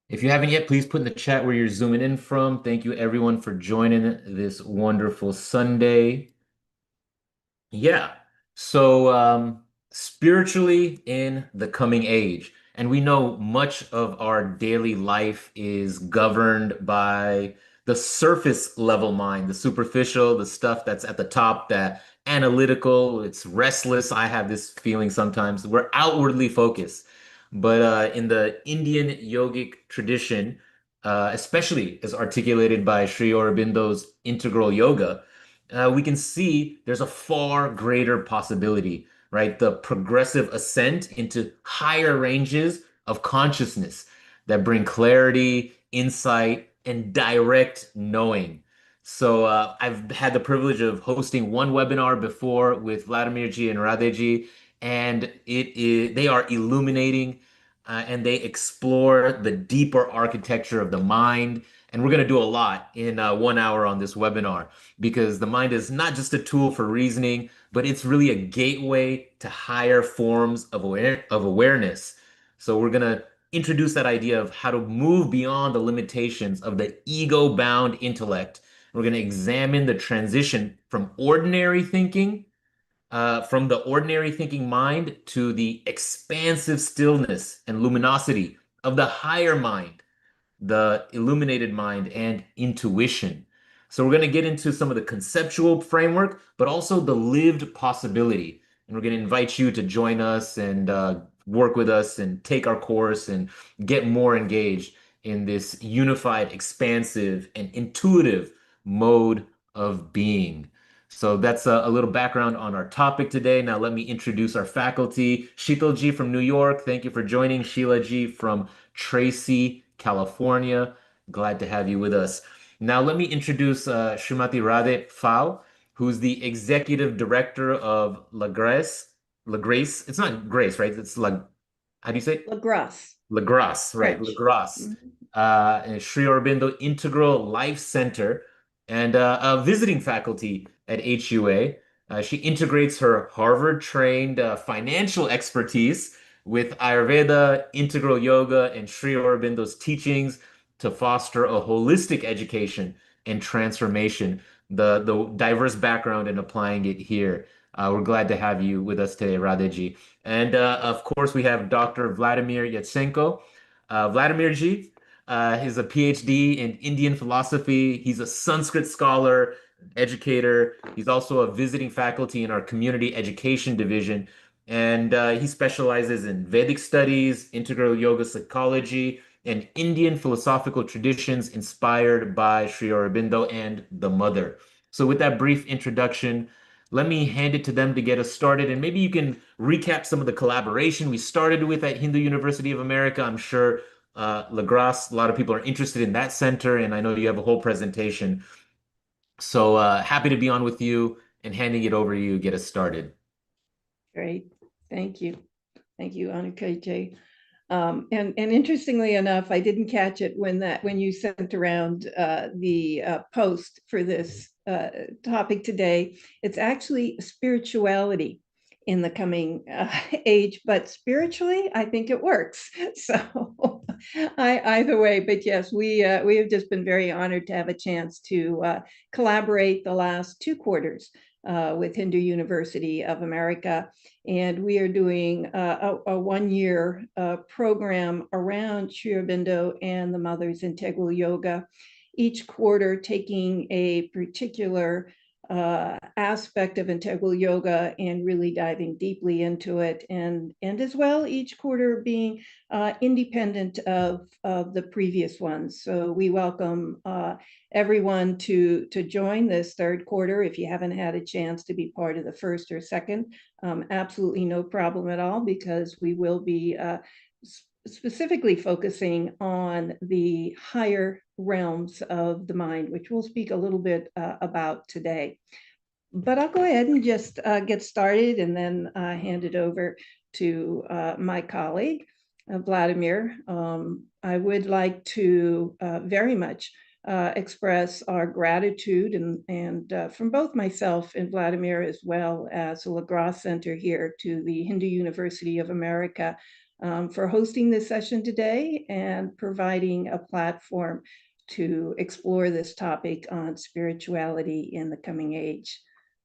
If you haven't yet, please put in the chat where you're zooming in from. Thank you everyone for joining this wonderful Sunday. Yeah. So, spiritually in the coming age. And we know much of our daily life is governed by the surface level mind, the superficial, the stuff that's at the top, that analytical, it's restless. I have this feeling sometimes. We're outwardly focused. But in the Indian yogic tradition, especially as articulated by Sri Aurobindo's integral yoga, we can see there's a far greater possibility, right? The progressive ascent into higher ranges of consciousness that bring clarity, insight, and direct knowing. So I've had the privilege of hosting one webinar before with Vladimir ji and Radhe ji, and they are illuminating and they explore the deeper architecture of the mind. And we're going to do a lot in 1 hour on this webinar because the mind is not just a tool for reasoning, but it's really a gateway to higher forms of awareness. So we're going to introduce that idea of how to move beyond the limitations of the ego-bound intellect. We're going to examine the transition from the ordinary thinking mind to the expansive stillness and luminosity of the higher mind, the illuminated mind, and intuition. So we're going to get into some of the conceptual framework, but also the lived possibility. And we're going to invite you to join us and work with us and take our course and get more engaged in this unified, expansive, and intuitive mode of being. So that's a little background on our topic today. Now let me introduce our faculty. Sheetal ji from New York. Thank you for joining. Sheila ji from Tracy, California. Glad to have you with us. Now, let me introduce Srimati Radhe Phao, who's the executive director of La Grace. La Grace. It's not Grace, right? It's La, how do you say it? Lagros, Lagras, right? French. Lagras, Mhm. and Sri Aurobindo Integral Life Center, and a visiting faculty at HUA. She integrates her Harvard-trained financial expertise with Ayurveda, integral yoga, and Sri Aurobindo's teachings to foster a holistic education and transformation. The diverse background and applying it here. We're glad to have you with us today, Radheji. And of course, we have Dr. Vladimir Yatsenko. Vladimir ji is a PhD in Indian philosophy. He's a Sanskrit scholar, educator. He's also a visiting faculty in our community education division. And he specializes in Vedic studies, integral yoga psychology, and Indian philosophical traditions inspired by Sri Aurobindo and the Mother. So, with that brief introduction, let me hand it to them to get us started. And maybe you can recap some of the collaboration we started with at Hindu University of America. I'm sure Lagras, a lot of people are interested in that center, and I know you have a whole presentation. So happy to be on with you and handing it over to you, get us started. Great. Thank you. Thank you, Anuka J. And interestingly enough, I didn't catch it when you sent around the post for this topic today. It's actually spirituality in the coming age, but spiritually, I think it works. So either way, but yes, we have just been very honored to have a chance to collaborate the last 2 quarters with Hindu University of America. And we are doing a 1 year program around Sri Aurobindo and the Mother's Integral Yoga, each quarter taking a particular aspect of integral yoga and really diving deeply into it, and as well each quarter being independent of the previous ones. So we welcome everyone to join this third quarter. If you haven't had a chance to be part of the first or second, absolutely no problem at all, because we will be specifically focusing on the higher realms of the mind, which we'll speak a little bit about today. But I'll go ahead and just get started and then hand it over to my colleague, Vladimir. I would like to very much express our gratitude and from both myself and Vladimir, as well as the Lagras Center here, to the Hindu University of America for hosting this session today and providing a platform to explore this topic on spirituality in the coming age.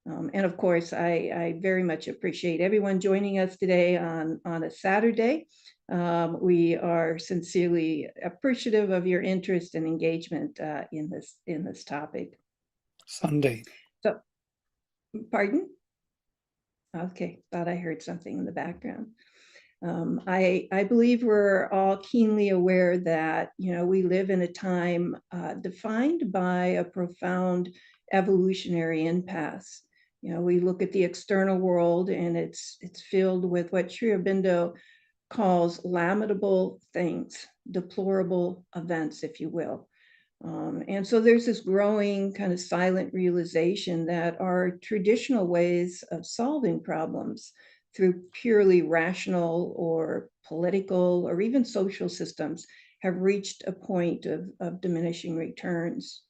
And of course, I very much appreciate everyone joining us today on a Saturday. We are sincerely appreciative of your interest and engagement in this topic. Sunday. So, pardon? Okay, thought I heard something in the background. I believe we're all keenly aware that, we live in a time defined by a profound evolutionary impasse. We look at the external world and it's filled with what Sri Aurobindo calls lamentable things, deplorable events, if you will. And so there's this growing kind of silent realization that our traditional ways of solving problems through purely rational or political or even social systems have reached a point of diminishing returns.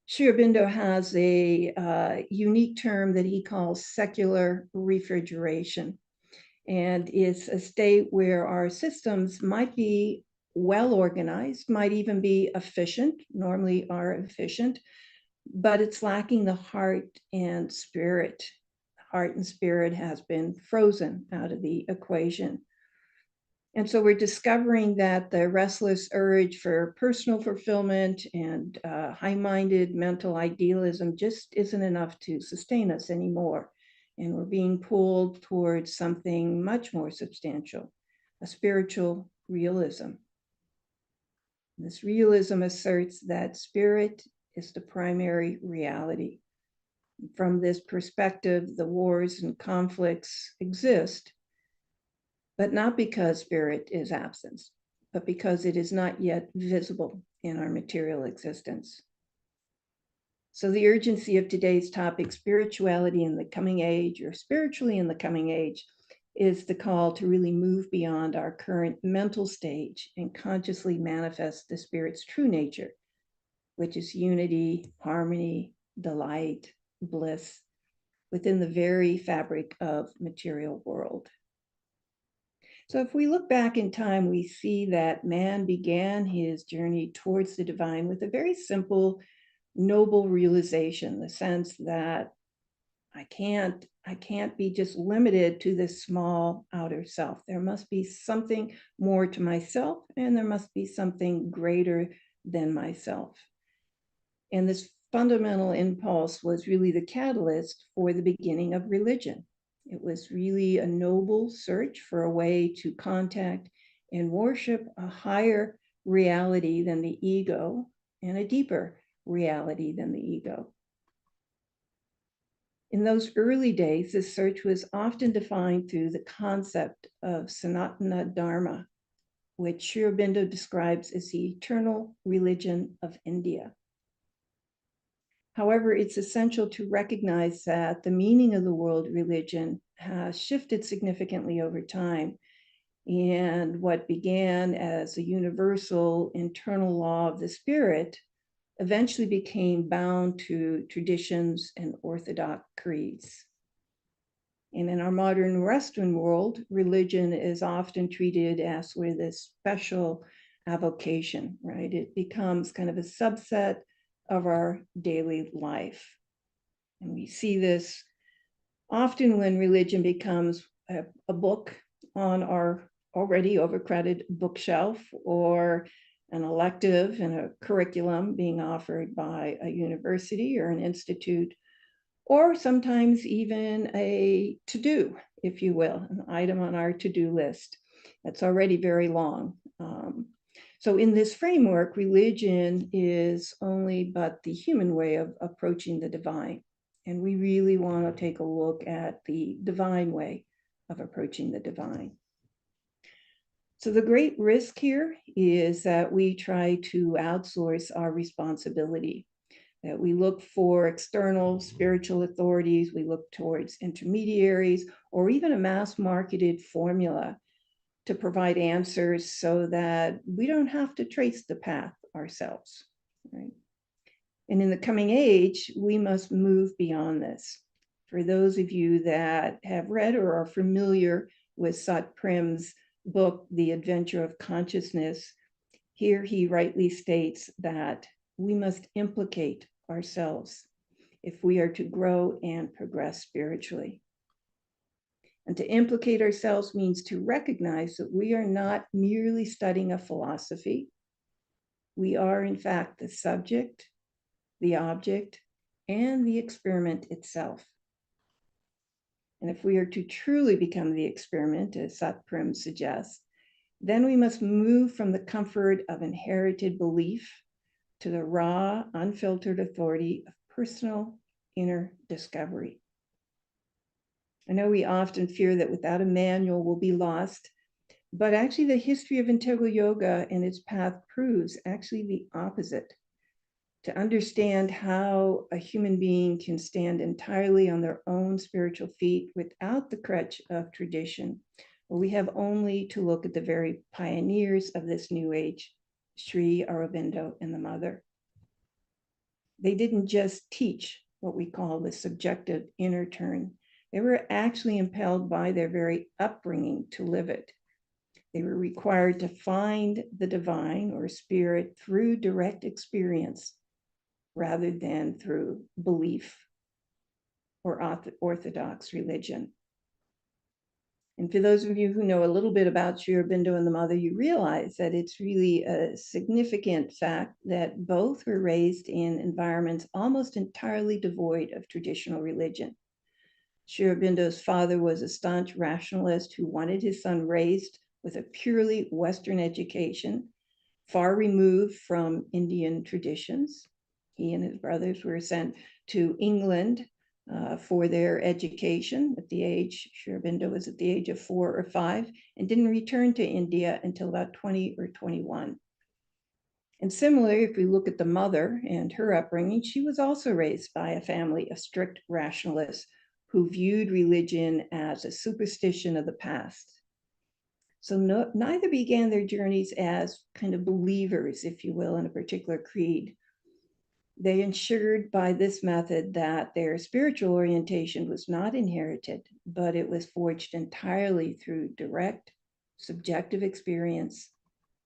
Sri Aurobindo has a unique term that he calls secular refrigeration. And it's a state where our systems might be well organized, might even be efficient, normally are efficient, but it's lacking the heart and spirit. Heart and spirit has been frozen out of the equation. And so we're discovering that the restless urge for personal fulfillment and high-minded mental idealism just isn't enough to sustain us anymore. And we're being pulled towards something much more substantial, a spiritual realism. This realism asserts that spirit is the primary reality. From this perspective, the wars and conflicts exist, but not because spirit is absent, but because it is not yet visible in our material existence. So the urgency of today's topic, spirituality in the coming age, or spiritually in the coming age, is the call to really move beyond our current mental stage and consciously manifest the spirit's true nature, which is unity, harmony, delight, bliss within the very fabric of material world. So if we look back in time, we see that man began his journey towards the divine with a very simple, noble realization, the sense that I can't be just limited to this small outer self. There must be something more to myself, and there must be something greater than myself. And this fundamental impulse was really the catalyst for the beginning of religion. It was really a noble search for a way to contact and worship a higher reality than the ego and a deeper reality than the ego. In those early days, this search was often defined through the concept of Sanatana Dharma, which Sri Aurobindo describes as the eternal religion of India. However, it's essential to recognize that the meaning of the word religion has shifted significantly over time. And what began as a universal internal law of the spirit eventually became bound to traditions and orthodox creeds. And in our modern Western world, religion is often treated as with a special avocation, right? It becomes kind of a subset of our daily life. And we see this often when religion becomes a book on our already overcrowded bookshelf, or an elective in a curriculum being offered by a university or an institute, or sometimes even a to-do, if you will, an item on our to-do list that's already very long. So in this framework, religion is only but the human way of approaching the divine. And we really want to take a look at the divine way of approaching the divine. So the great risk here is that we try to outsource our responsibility, that we look for external spiritual authorities, we look towards intermediaries, or even a mass marketed formula to provide answers so that we don't have to trace the path ourselves, right? And in the coming age, we must move beyond this. For those of you that have read or are familiar with Sat Prim's book, The Adventure of Consciousness, here he rightly states that we must implicate ourselves if we are to grow and progress spiritually. And to implicate ourselves means to recognize that we are not merely studying a philosophy. We are, in fact, the subject, the object, and the experiment itself. And if we are to truly become the experiment, as Satprim suggests, then we must move from the comfort of inherited belief to the raw, unfiltered authority of personal inner discovery. I know we often fear that without a manual we'll be lost, but actually the history of integral yoga and its path proves actually the opposite. To understand how a human being can stand entirely on their own spiritual feet without the crutch of tradition, well, we have only to look at the very pioneers of this new age, Sri Aurobindo and the Mother. They didn't just teach what we call the subjective inner turn. They were actually impelled by their very upbringing to live it. They were required to find the divine or spirit through direct experience rather than through belief or orthodox religion. And for those of you who know a little bit about Sri Aurobindo and the Mother, you realize that it's really a significant fact that both were raised in environments almost entirely devoid of traditional religion. Sri Aurobindo's father was a staunch rationalist who wanted his son raised with a purely Western education, far removed from Indian traditions. He and his brothers were sent to England for their education at the age, Sri Aurobindo was at the age of 4 or 5, and didn't return to India until about 20 or 21. And similarly, if we look at the mother and her upbringing, she was also raised by a family of strict rationalists who viewed religion as a superstition of the past. So neither began their journeys as kind of believers, if you will, in a particular creed. They ensured by this method that their spiritual orientation was not inherited, but it was forged entirely through direct, subjective experience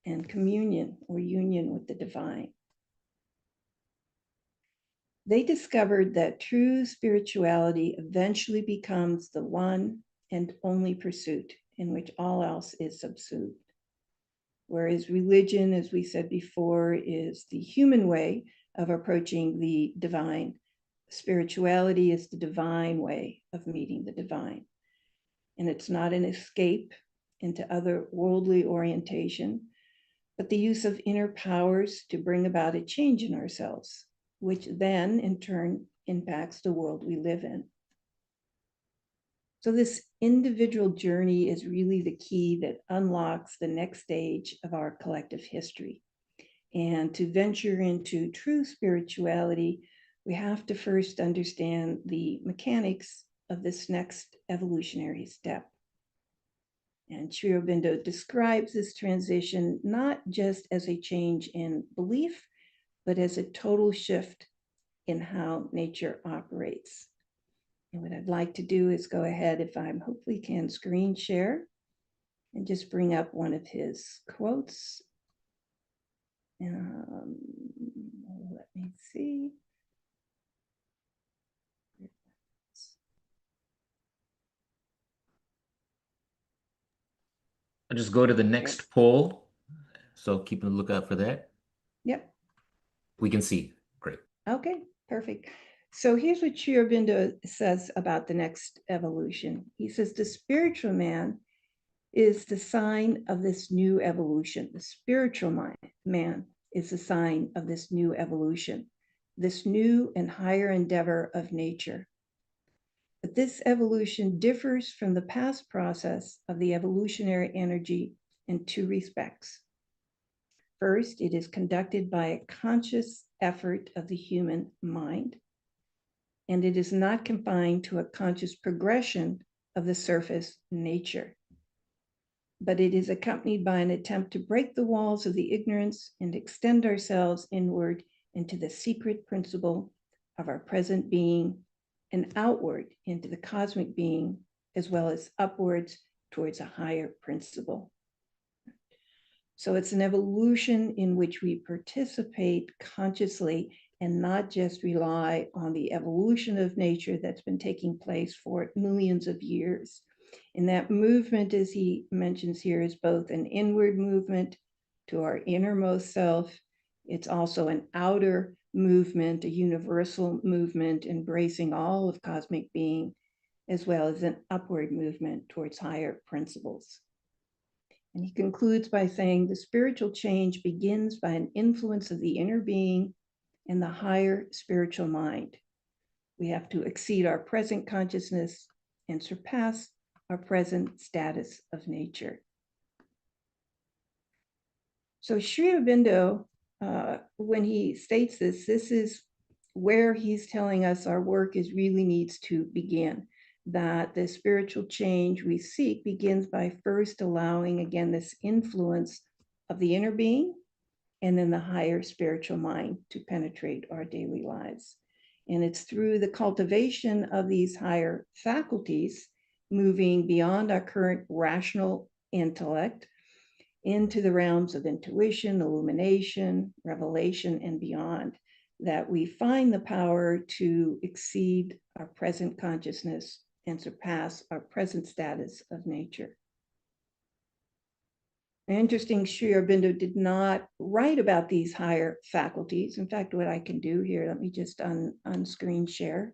and communion or union with the divine. They discovered that true spirituality eventually becomes the one and only pursuit in which all else is subsumed. Whereas religion, as we said before, is the human way of approaching the divine. Spirituality is the divine way of meeting the divine. And it's not an escape into other worldly orientation, but the use of inner powers to bring about a change in ourselves, which then in turn impacts the world we live in. So this individual journey is really the key that unlocks the next stage of our collective history. And to venture into true spirituality, we have to first understand the mechanics of this next evolutionary step. And Sri Aurobindo describes this transition not just as a change in belief, but as a total shift in how nature operates. And what I'd like to do is go ahead, if I'm hopefully can screen share, and just bring up one of his quotes. Let me see. I'll just go to the next poll. So keep a lookout for that. Yep. We can see. Great. Okay, perfect. So here's what Sri Aurobindo says about the next evolution. He says the spiritual man is the sign of this new evolution. The spiritual man is the sign of this new evolution, this new and higher endeavor of nature. But this evolution differs from the past process of the evolutionary energy in two respects. First, it is conducted by a conscious effort of the human mind, and it is not confined to a conscious progression of the surface nature, but it is accompanied by an attempt to break the walls of the ignorance and extend ourselves inward into the secret principle of our present being and outward into the cosmic being, as well as upwards towards a higher principle. So it's an evolution in which we participate consciously and not just rely on the evolution of nature that's been taking place for millions of years. And that movement, as he mentions here, is both an inward movement to our innermost self. It's also an outer movement, a universal movement embracing all of cosmic being, as well as an upward movement towards higher principles. And he concludes by saying the spiritual change begins by an influence of the inner being and the higher spiritual mind. We have to exceed our present consciousness and surpass our present status of nature. So Sri Aurobindo, when he states this, this is where he's telling us our work is really needs to begin, that the spiritual change we seek begins by first allowing, again, this influence of the inner being and then the higher spiritual mind to penetrate our daily lives. And it's through the cultivation of these higher faculties, moving beyond our current rational intellect into the realms of intuition, illumination, revelation, and beyond, that we find the power to exceed our present consciousness and surpass our present status of nature. Interesting, Sri Aurobindo did not write about these higher faculties. In fact, what I can do here, let me just on-screen share.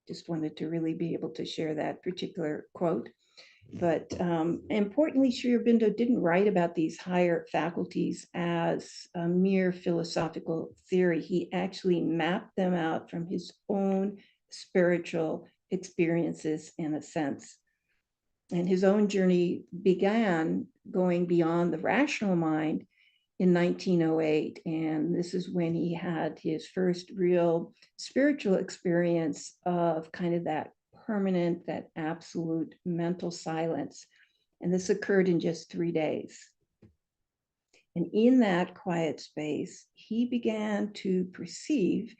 Just wanted to really be able to share that particular quote. But importantly, Sri Aurobindo didn't write about these higher faculties as a mere philosophical theory. He actually mapped them out from his own spiritual experiences, in a sense. And his own journey began going beyond the rational mind in 1908. And this is when he had his first real spiritual experience of kind of that permanent, that absolute mental silence. And this occurred in just 3 days. And in that quiet space, he began to perceive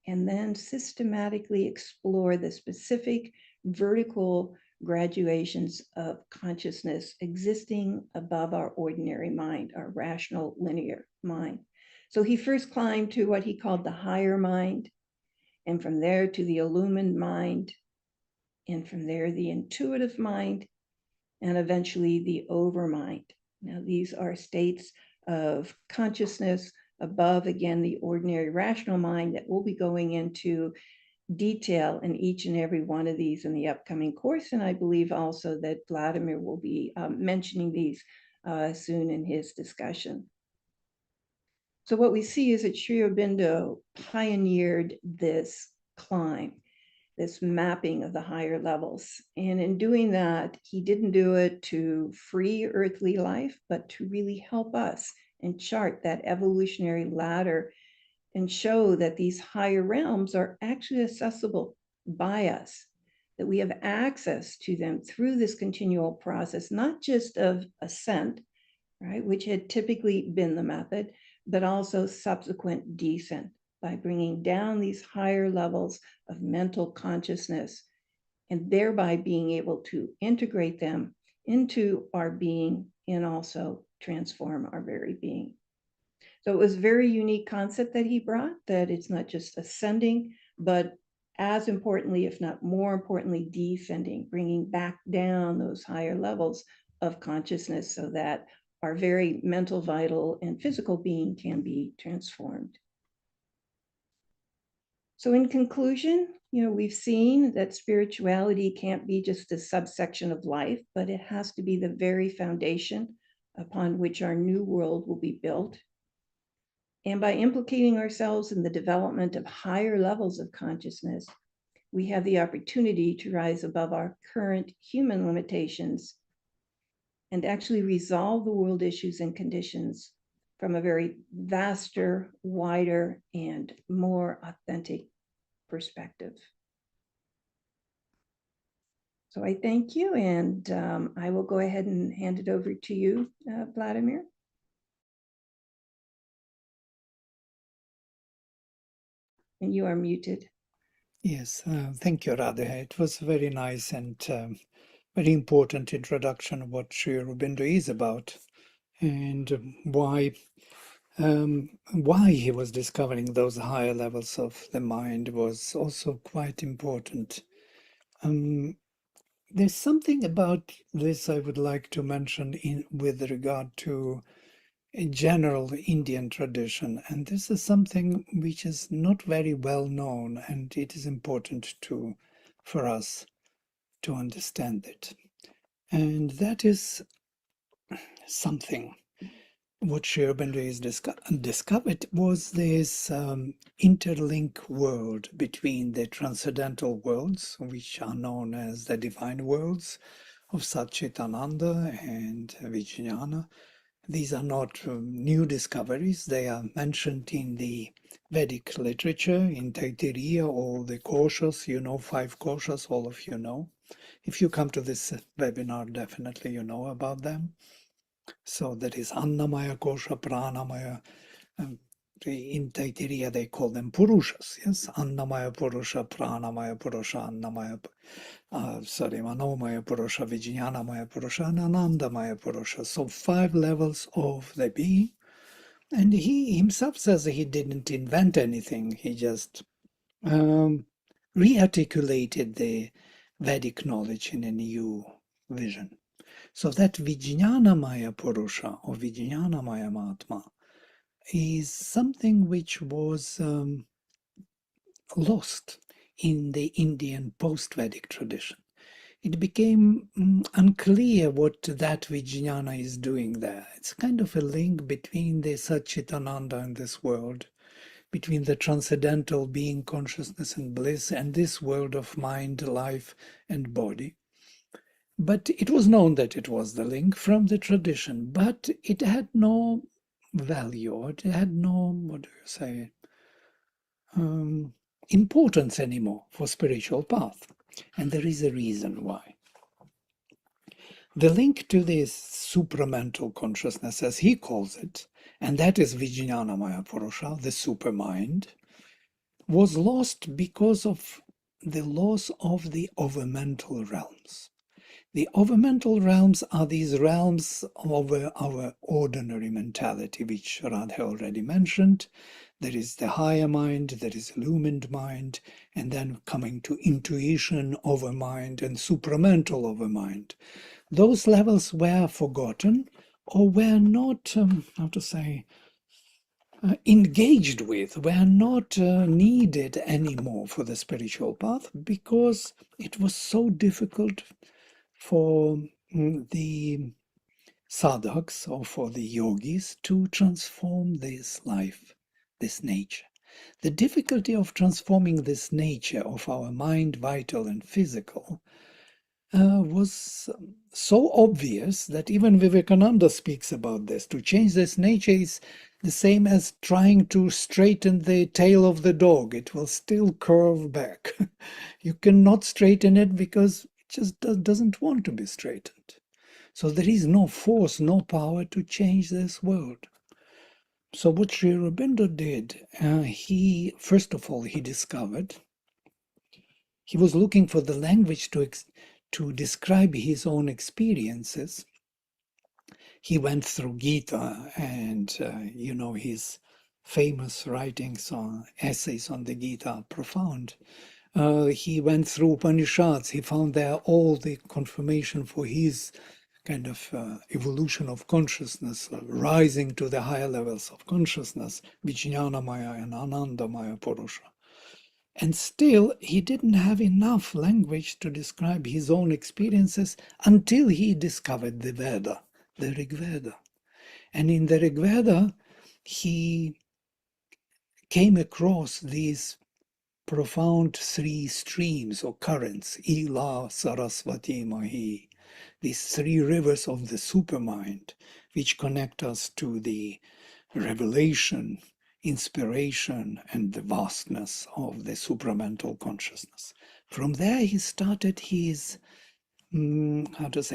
and then systematically explore the specific vertical graduations of consciousness existing above our ordinary mind, our rational linear mind. So he first climbed to what he called the higher mind, and from there to the illumined mind, and from there the intuitive mind, and eventually the overmind. Now, these are states of consciousness above, again, the ordinary rational mind that we'll be going into detail in each and every one of these in the upcoming course. And I believe also that Vladimir will be mentioning these soon in his discussion. So what we see is that Sri Aurobindo pioneered this climb, this mapping of the higher levels. And in doing that, he didn't do it to free earthly life, but to really help us and chart that evolutionary ladder and show that these higher realms are actually accessible by us, that we have access to them through this continual process, not just of ascent, right, which had typically been the method, but also subsequent descent by bringing down these higher levels of mental consciousness and thereby being able to integrate them into our being and also transform our very being. So it was a very unique concept that he brought, that it's not just ascending, but as importantly, if not more importantly, descending, bringing back down those higher levels of consciousness so that our very mental, vital, and physical being can be transformed. So in conclusion, we've seen that spirituality can't be just a subsection of life, but it has to be the very foundation upon which our new world will be built. And by implicating ourselves in the development of higher levels of consciousness, we have the opportunity to rise above our current human limitations and actually resolve the world issues and conditions from a very vaster, wider, and more authentic perspective. So I thank you, and I will go ahead and hand it over to you, Vladimir. And you are muted. Yes, thank you, Radhe. It was a very nice and very important introduction of what Sri Aurobindo is about. and why he was discovering those higher levels of the mind was also quite important. There's something about this I would like to mention in with regard to a general Indian tradition, and this is something which is not very well known, and it is important for us to understand it. And that is something what Sri Aurobindo has discovered was this interlink world between the transcendental worlds, which are known as the divine worlds of Satchitananda and Vijnana. These are not new discoveries. They are mentioned in the Vedic literature, in Taittiriya, all the koshas, 5 koshas, all of you know. If you come to this webinar, definitely you know about them. So that is Annamaya Kosha, Pranamaya. In Taittiriya, they call them Purushas. Yes, Annamaya Purusha, Pranamaya Purusha, Annamaya, Manomaya Purusha, Vijnanamaya Purusha, and Anandamaya Purusha. So 5 levels of the being. And he himself says he didn't invent anything. He just rearticulated the Vedic knowledge in a new vision. So that Vijnanamaya Purusha or Vijnanamaya Mahatma is something which was lost in the Indian post-Vedic tradition. It became unclear what that Vijnana is doing there. It's kind of a link between the Satchitananda in this world, between the transcendental being, consciousness and bliss, and this world of mind, life, and body. But it was known that it was the link from the tradition, but it had no value. It had no, what do you say, importance anymore for spiritual path. And there is a reason why. The link to this supramental consciousness, as he calls it, and that is Vijnanamaya Purusha, the supermind, was lost because of the loss of the overmental realms. The overmental realms are these realms over our ordinary mentality, which Radhe already mentioned. There is the higher mind, there is illumined mind, and then coming to intuition over mind and supramental over mind. Those levels were forgotten or were not, engaged with, were not needed anymore for the spiritual path because it was so difficult for the sadhaks or for the yogis to transform this life, this nature. The difficulty of transforming this nature of our mind, vital and physical, was so obvious that even Vivekananda speaks about this. To change this nature is the same as trying to straighten the tail of the dog. It will still curve back. You cannot straighten it because it just doesn't want to be straightened. So there is no force, no power to change this world. So what Sri Aurobindo did, he first of all, he discovered, he was looking for the language to describe his own experiences. He went through Gita and, his famous writings on essays on the Gita are profound. He went through Upanishads. He found there all the confirmation for his kind of evolution of consciousness, rising to the higher levels of consciousness, Vijnanamaya and Anandamaya Purusha. And still, he didn't have enough language to describe his own experiences until he discovered the Veda, the Rig Veda. And in the Rig Veda, he came across these profound 3 streams or currents, Ila, Saraswati, Mahi, these 3 rivers of the supermind, which connect us to the revelation, inspiration, and the vastness of the supramental consciousness. From there, he started his,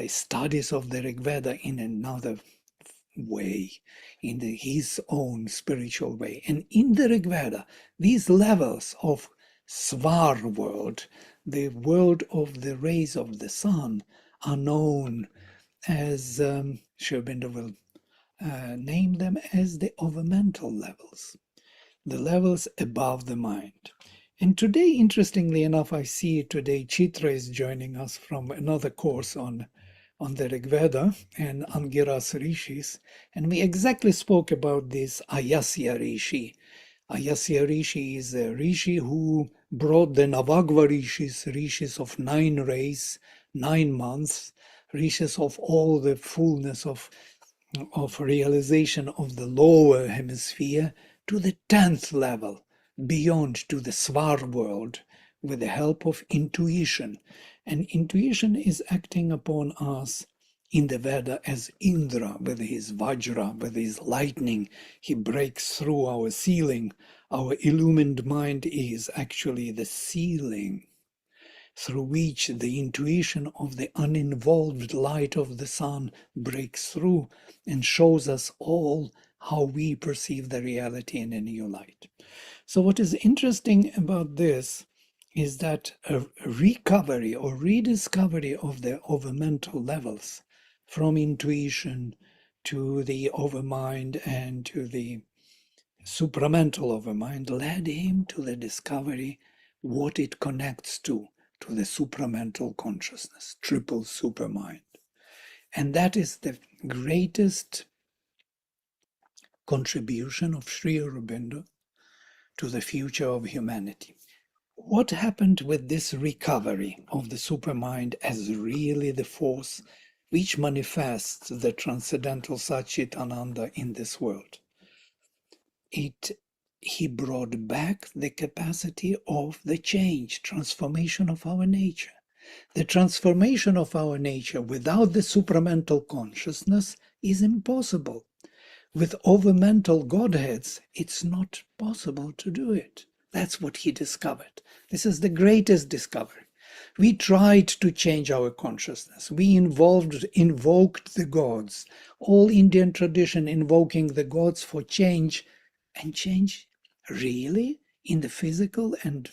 studies of the Rig Veda in another way, in his own spiritual way. And in the Rig Veda, these levels of Svar world, the world of the rays of the sun, are known as Sri Aurobindo will name them as the overmental levels, the levels above the mind. And today, interestingly enough, I see today Chitra is joining us from another course on the Rig Veda and Angiras Rishis, and we exactly spoke about this Ayasya Rishi. Ayasya Rishi is a Rishi who brought the Navagva Rishis of 9 rays, 9 months, Rishis of all the fullness of realization of the lower hemisphere to the 10th level, beyond to the Svar world, with the help of intuition. And intuition is acting upon us in the Veda as Indra, with his Vajra, with his lightning. He breaks through our ceiling. Our illumined mind is actually the ceiling through which the intuition of the uninvolved light of the sun breaks through and shows us all how we perceive the reality in a new light. So what is interesting about this is that a recovery or rediscovery of the overmental levels, from intuition to the overmind and to the supramental overmind, led him to the discovery what it connects to the supramental consciousness, triple supermind. And that is the greatest contribution of Sri Aurobindo to the future of humanity. What happened with this recovery of the supermind as really the force which manifests the transcendental Satchit Ananda in this world? He brought back the capacity of the change, transformation of our nature. The transformation of our nature without the supramental consciousness is impossible. With overmental Godheads, it's not possible to do it. That's what he discovered. This is the greatest discovery. We tried to change our consciousness. We invoked the gods. All Indian tradition invoking the gods for change. And change, really? In the physical and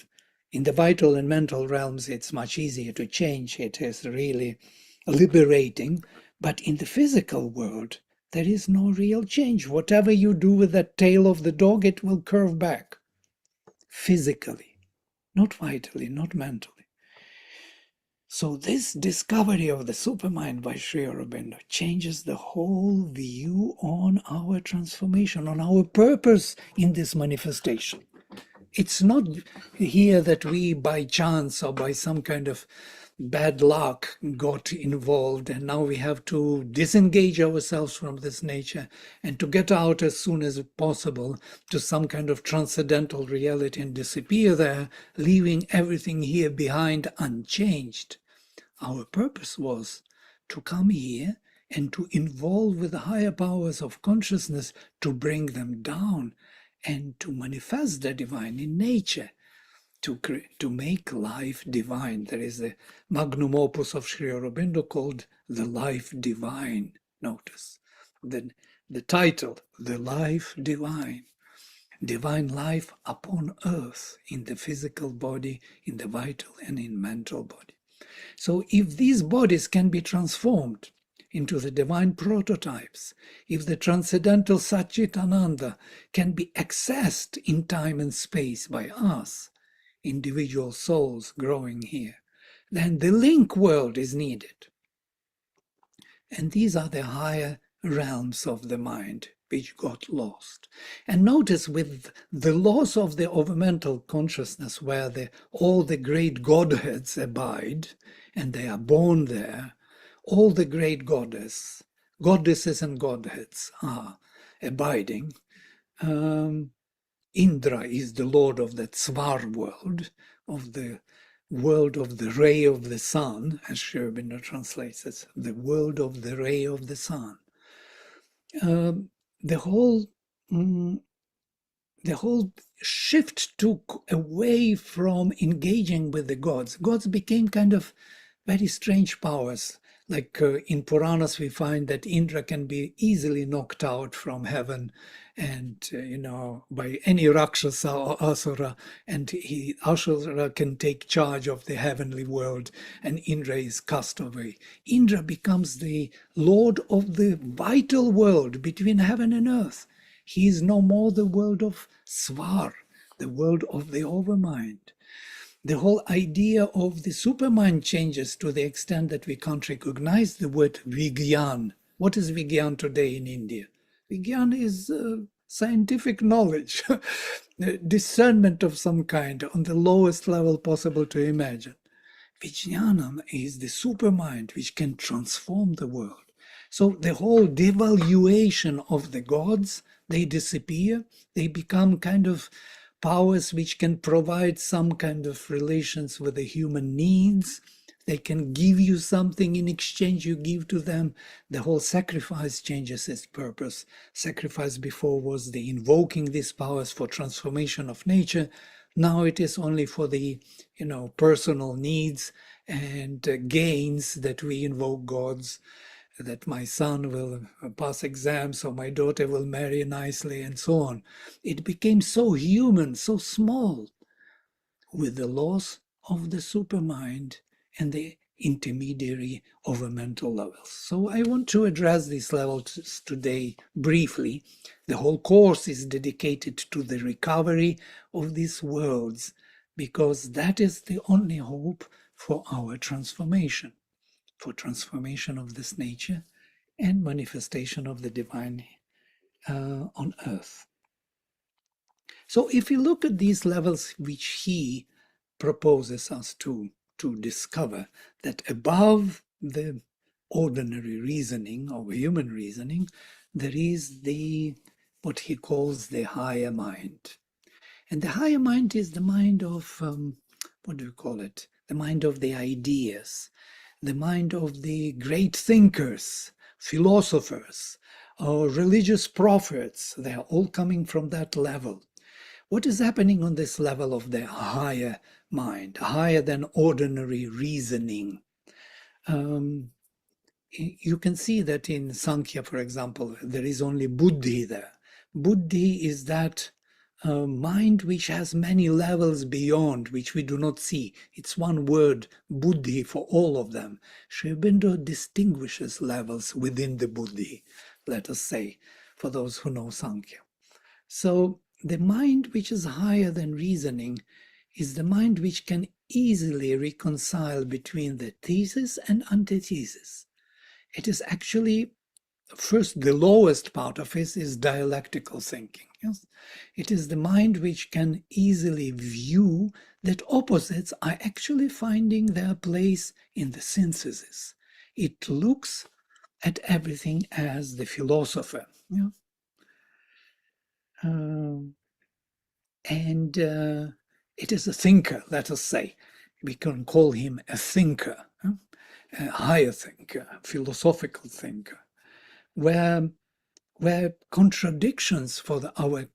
in the vital and mental realms, it's much easier to change. It is really liberating. But in the physical world, there is no real change. Whatever you do with the tail of the dog, it will curve back. Physically, not vitally, not mentally. So this discovery of the supermind by Sri Aurobindo changes the whole view on our transformation, on our purpose in this manifestation. It's not here that we by chance or by some kind of bad luck got involved and now we have to disengage ourselves from this nature and to get out as soon as possible to some kind of transcendental reality and disappear there, leaving everything here behind unchanged. Our purpose was to come here and to involve with the higher powers of consciousness to bring them down and to manifest the divine in nature, to make life divine. There is a magnum opus of Sri Aurobindo called The Life Divine. Notice the title, The Life Divine. Divine life upon earth, in the physical body, in the vital and in mental body. So if these bodies can be transformed into the divine prototypes, if the transcendental Satchit Ananda can be accessed in time and space by us, individual souls growing here, then the link world is needed. And these are the higher realms of the mind which got lost. And notice with the loss of the overmental consciousness where all the great Godheads abide, and they are born there, all the great goddesses and Godheads are abiding. Indra is the lord of that Svar world, of the world of the ray of the sun, as Sri Aurobindo translates it, the world of the ray of the sun. The whole shift took away from engaging with the gods. Gods became kind of very strange powers, Like in Puranas, we find that Indra can be easily knocked out from heaven, and by any Rakshasa or Asura, and Asura can take charge of the heavenly world, and Indra is cast away. Indra becomes the lord of the vital world between heaven and earth. He is no more the world of Svar, the world of the overmind. The whole idea of the supermind changes to the extent that we can't recognize the word Vigyan. What is Vigyan today in India? Vigyan is scientific knowledge, discernment of some kind on the lowest level possible to imagine. Vijnanam is the supermind which can transform the world. So the whole devaluation of the gods, they disappear. They become kind of powers which can provide some kind of relations with the human needs. They can give you something in exchange, you give to them. The whole sacrifice changes its purpose. Sacrifice before was the invoking these powers for transformation of nature. Now it is only for the personal needs and gains that we invoke gods, that my son will pass exams or my daughter will marry nicely and so on. It became so human, so small, with the loss of the supermind and the intermediary over mental levels. So I want to address these levels today briefly. The whole course is dedicated to the recovery of these worlds, because that is the only hope for our transformation, for transformation of this nature and manifestation of the divine on earth. So if you look at these levels which he proposes us to discover, that above the ordinary reasoning or human reasoning, there is the what he calls the higher mind. And the higher mind is the mind of, what do you call it? The mind of the ideas, the mind of the great thinkers, philosophers, or religious prophets. They are all coming from that level. What is happening on this level of the higher mind, higher than ordinary reasoning? You can see that in Sankhya, for example, there is only buddhi there. Buddhi is that mind which has many levels beyond, which we do not see. It's one word, buddhi, for all of them. Sri Aurobindo distinguishes levels within the buddhi, let us say, for those who know Sankhya. So the mind which is higher than reasoning is the mind which can easily reconcile between the thesis and antithesis. It is actually, first, the lowest part of it is dialectical thinking. Yes? It is the mind which can easily view that opposites are actually finding their place in the synthesis. It looks at everything as the philosopher. Yeah? And it is a thinker, let us say. We can call him a thinker, a higher thinker, a philosophical thinker, where contradictions for our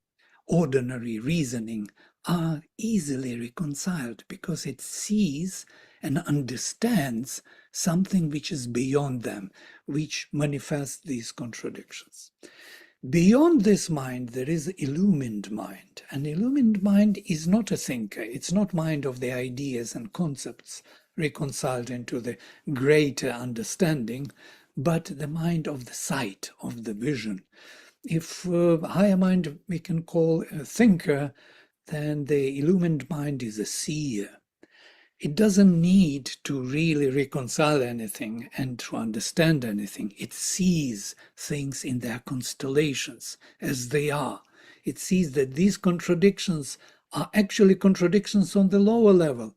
ordinary reasoning are easily reconciled, because it sees and understands something which is beyond them, which manifests these contradictions. Beyond this mind, there is illumined mind. An illumined mind is not a thinker. It's not mind of the ideas and concepts reconciled into the greater understanding, but the mind of the sight, of the vision. If higher mind we can call a thinker, then the illumined mind is a seer. It doesn't need to really reconcile anything and to understand anything. It sees things in their constellations as they are. It sees that these contradictions are actually contradictions on the lower level.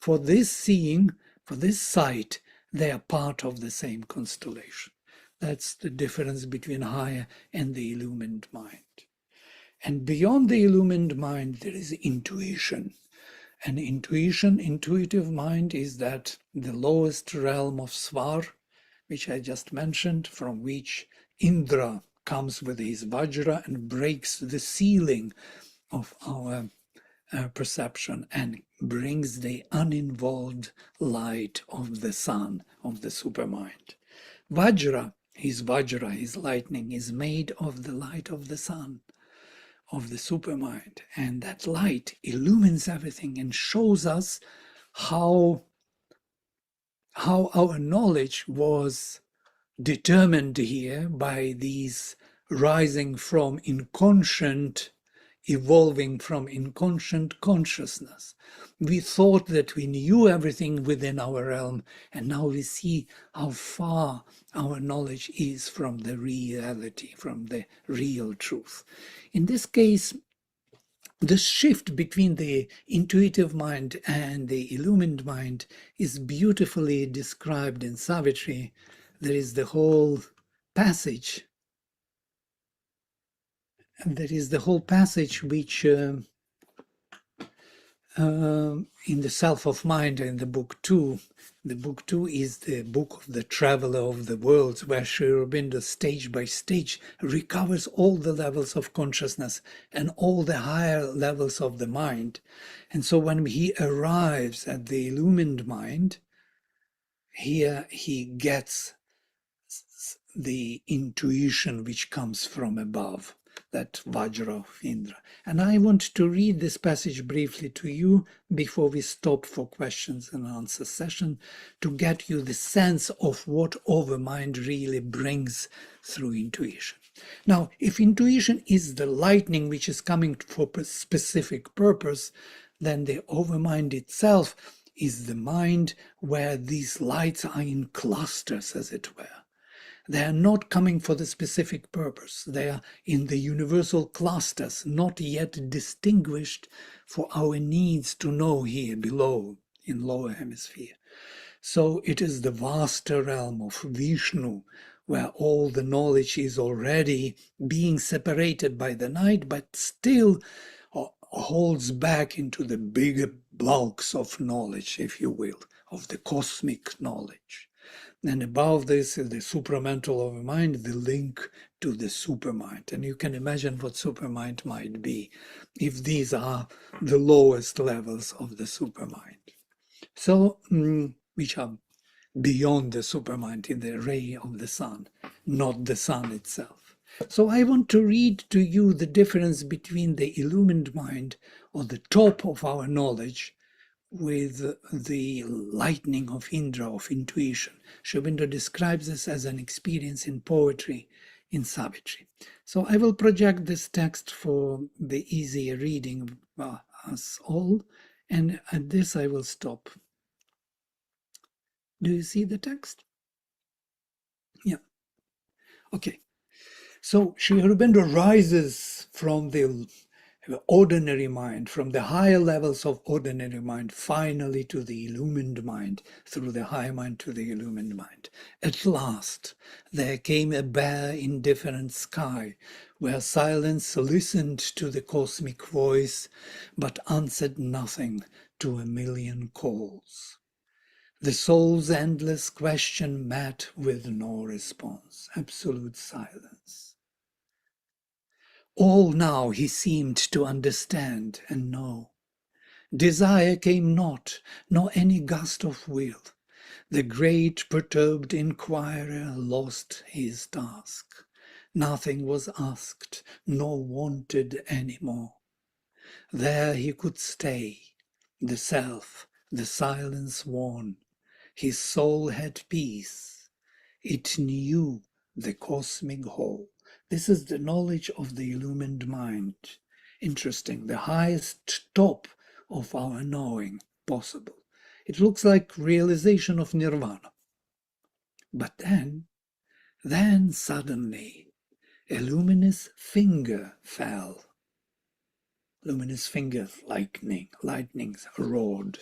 For this seeing, for this sight, they are part of the same constellation. That's the difference between higher and the illumined mind. And beyond the illumined mind, there is intuition. And intuitive mind, is that the lowest realm of Svar, which I just mentioned, from which Indra comes with his Vajra and breaks the ceiling of our perception and brings the uninvolved light of the sun, of the supermind. Vajra, his lightning, is made of the light of the sun, of the supermind. And that light illumines everything and shows us how our knowledge was determined here by these rising from inconscient, evolving from inconscient consciousness. We thought that we knew everything within our realm, and now we see how far our knowledge is from the reality, from the real truth. In this case, the shift between the intuitive mind and the illumined mind is beautifully described in Savitri. There is the whole passage. And there is the whole passage which in the Self of Mind in the book 2. The book 2 is the book of the traveler of the worlds, where Sri Aurobindo stage by stage recovers all the levels of consciousness and all the higher levels of the mind. And so when he arrives at the illumined mind, here he gets the intuition which comes from above, that Vajra of Indra. And I want to read this passage briefly to you before we stop for questions and answer session, to get you the sense of what overmind really brings through intuition. Now, if intuition is the lightning which is coming for a specific purpose, then the overmind itself is the mind where these lights are in clusters, as it were. They are not coming for the specific purpose. They are in the universal clusters, not yet distinguished for our needs to know here below in lower hemisphere. So it is the vaster realm of Vishnu, where all the knowledge is already being separated by the night, but still holds back into the bigger bulks of knowledge, if you will, of the cosmic knowledge. And above this is the supramental of mind, the link to the supermind. And you can imagine what supermind might be if these are the lowest levels of the supermind. So, which are beyond the supermind in the ray of the sun, not the sun itself. So I want to read to you the difference between the illumined mind, or the top of our knowledge, with the lightning of Indra, of intuition. Sri Aurobindo describes this as an experience in poetry in Savitri. So I will project this text for the easier reading of us all, and at this I will stop. Do you see the text? Yeah. Okay. So Sri Aurobindo rises from the ordinary mind, from the higher levels of ordinary mind, finally to the illumined mind, through the high mind to the illumined mind. At last, there came a bare, indifferent sky, where silence listened to the cosmic voice, but answered nothing to a million calls. The soul's endless question met with no response, absolute silence. All now he seemed to understand and know. Desire came not, nor any gust of will. The great perturbed inquirer lost his task. Nothing was asked, nor wanted any more. There he could stay, the self, the silence won. His soul had peace. It knew the cosmic whole. This is the knowledge of the illumined mind. Interesting, the highest top of our knowing possible. It looks like realization of nirvana. But then suddenly, a luminous finger fell. Luminous finger, lightning's rod.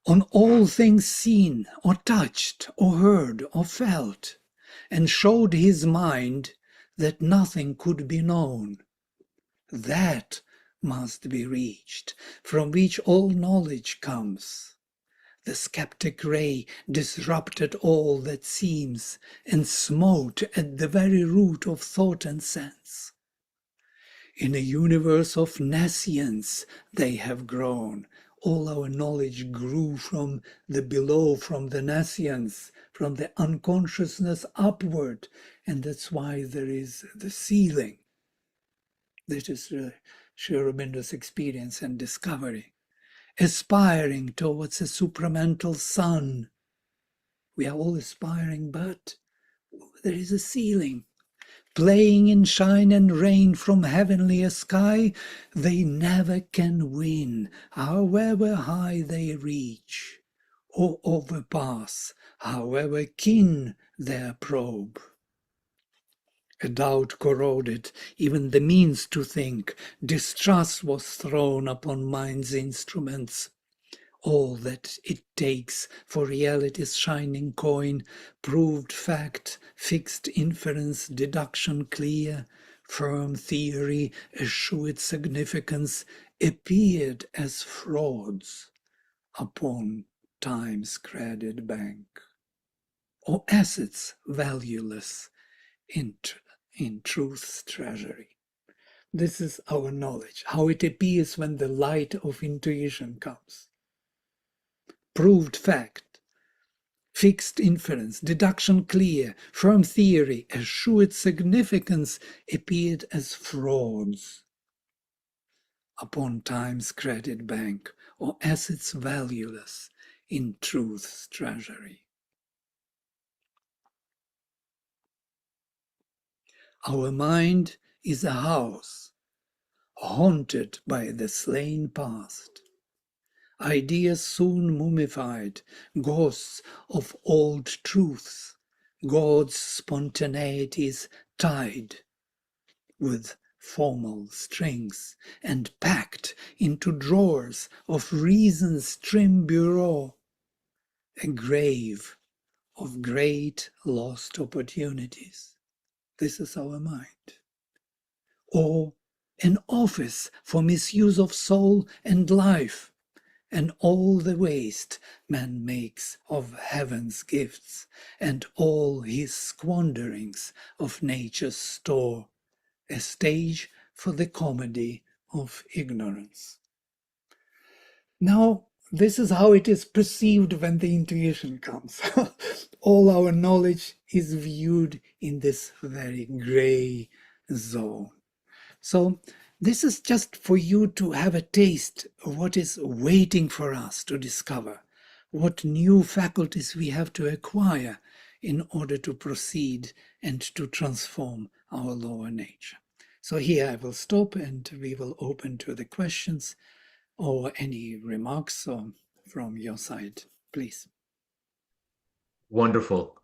On all things seen, or touched, or heard, or felt, and showed his mind that nothing could be known. That must be reached, from which all knowledge comes. The skeptic ray disrupted all that seems, and smote at the very root of thought and sense. In a universe of nescience they have grown. All our knowledge grew from the below, from the nescience, from the unconsciousness upward. And that's why there is the ceiling. That is Sri Aurobindo's experience and discovery. Aspiring towards a supramental sun. We are all aspiring, but there is a ceiling. Playing in shine and rain from heavenly a sky, they never can win, however high they reach, or overpass, however keen their probe. A doubt corroded even the means to think, distrust was thrown upon mind's instruments. All that it takes for reality's shining coin, proved fact, fixed inference, deduction clear, firm theory, assured significance, appeared as frauds upon time's credit bank, or assets valueless in truth's treasury. This is our knowledge, how it appears when the light of intuition comes. Proved fact, fixed inference, deduction clear, firm theory, assured significance appeared as frauds upon time's credit bank, or assets valueless in truth's treasury. Our mind is a house haunted by the slain past. Ideas soon mummified, ghosts of old truths, God's spontaneities tied with formal strings and packed into drawers of reason's trim bureau, a grave of great lost opportunities. This is our mind. Or an office for misuse of soul and life, and all the waste man makes of heaven's gifts, and all his squanderings of nature's store, a stage for the comedy of ignorance. Now, this is how it is perceived when the intuition comes. All our knowledge is viewed in this very gray zone. So this is just for you to have a taste of what is waiting for us to discover, what new faculties we have to acquire in order to proceed and to transform our lower nature. So here I will stop and we will open to the questions or any remarks from your side, please. Wonderful.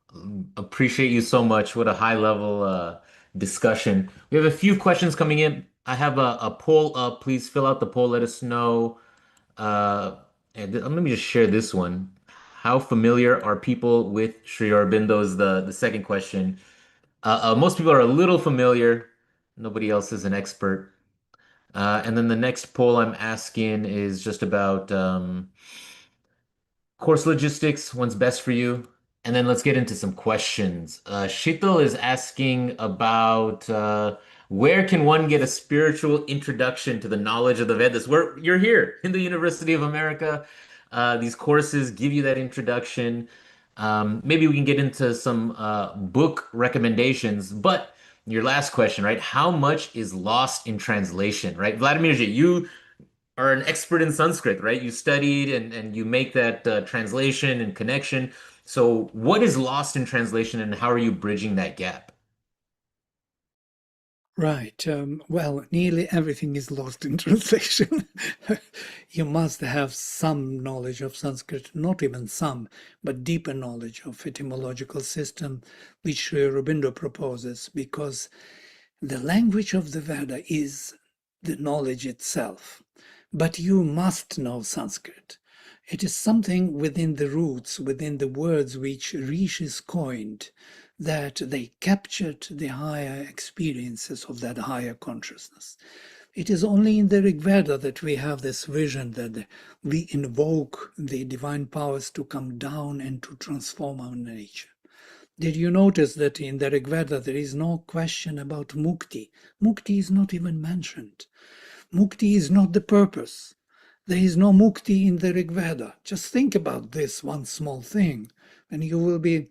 Appreciate you so much. What a high level discussion. We have a few questions coming in. I have a poll up. Please fill out the poll. Let us know. Let me just share this one. How familiar are people with Sri Aurobindo is the second question. Most people are a little familiar. Nobody else is an expert. And then the next poll I'm asking is just about course logistics, what's best for you. And then let's get into some questions. Shito is asking about where can one get a spiritual introduction to the knowledge of the Vedas? Where you're here in the University of America. These courses give you that introduction. Maybe we can get into some book recommendations. But your last question, right? How much is lost in translation, right? Vladimir, you are an expert in Sanskrit, right? You studied and you make that translation and connection. So, what is lost in translation and how are you bridging that gap? Right. Well, nearly everything is lost in translation. You must have some knowledge of Sanskrit, not even some, but deeper knowledge of etymological system, which Sri Aurobindo proposes, because the language of the Veda is the knowledge itself. But you must know Sanskrit. It is something within the roots, within the words which rishis coined, that they captured the higher experiences of that higher consciousness. It is only in the Rig Veda that we have this vision that we invoke the divine powers to come down and to transform our nature. Did you notice that in the Rig Veda there is no question about mukti? Mukti is not even mentioned. Mukti is not the purpose. There is no mukti in the Rig Veda. Just think about this one small thing, and you will be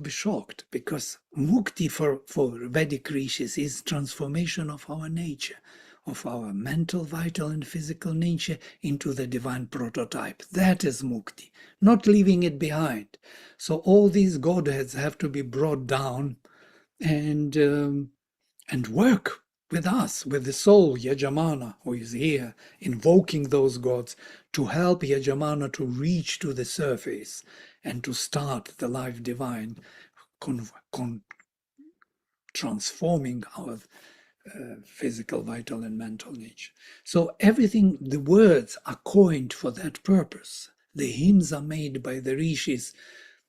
shocked, because mukti for Vedic rishis is transformation of our nature, of our mental, vital, and physical nature into the divine prototype. That is mukti, not leaving it behind. So all these godheads have to be brought down and work with us, with the soul, Yajamana, who is here, invoking those gods to help Yajamana to reach to the surface and to start the life divine, transforming our physical, vital, and mental nature. So everything, the words are coined for that purpose. The hymns are made by the rishis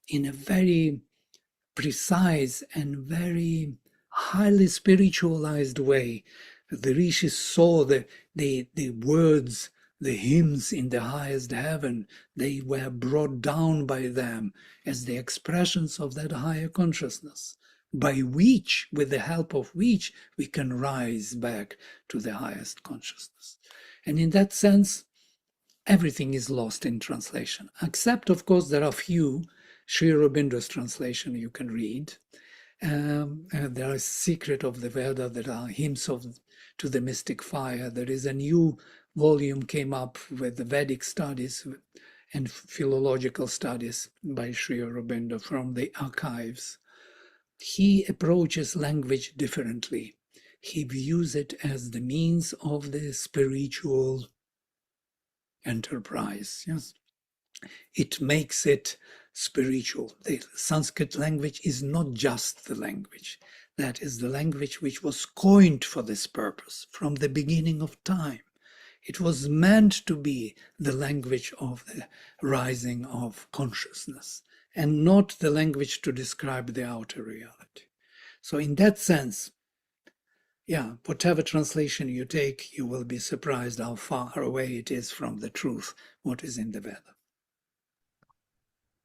in a very precise and very highly spiritualized way. The rishis saw the words, the hymns in the highest heaven. They were brought down by them as the expressions of that higher consciousness, by which, with the help of which, we can rise back to the highest consciousness. And in that sense, everything is lost in translation, except, of course, there are few Sri Aurobindo's translation you can read. There is Secret of the Veda, there are hymns to the mystic fire. There is a new volume came up with the Vedic studies and philological studies by Sri Aurobindo from the archives. He approaches language differently. He views it as the means of the spiritual enterprise. Yes, it makes it spiritual. The Sanskrit language is not just the language. That is the language which was coined for this purpose from the beginning of time. It was meant to be the language of the rising of consciousness, and not the language to describe the outer reality. So in that sense, yeah, whatever translation you take, you will be surprised how far away it is from the truth, what is in the Veda.